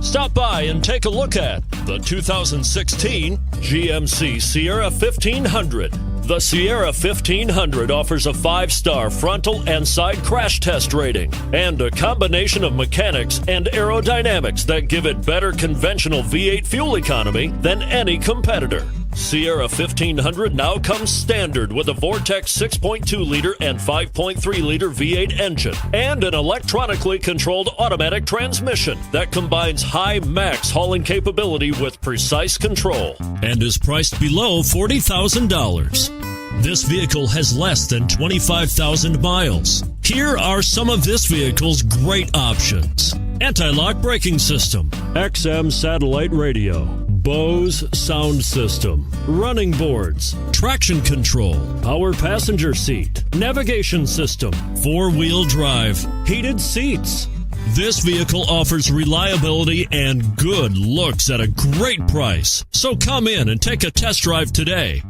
Stop by and take a look at the 2016 GMC Sierra 1500. The Sierra 1500 offers a 5-star frontal and side crash test rating and a combination of mechanics and aerodynamics that give it better conventional V8 fuel economy than any competitor. Sierra 1500 now comes standard with a Vortex 6.2-liter and 5.3-liter V8 engine and an electronically controlled automatic transmission that combines high max hauling capability with precise control and is priced below $40,000. This vehicle has less than 25,000 miles. Here are some of this vehicle's great options: anti-lock braking system, XM satellite radio, Bose sound system, running boards, traction control, power passenger seat, navigation system, 4-wheel drive, heated seats. This vehicle offers reliability and good looks at a great price. So come in and take a test drive today.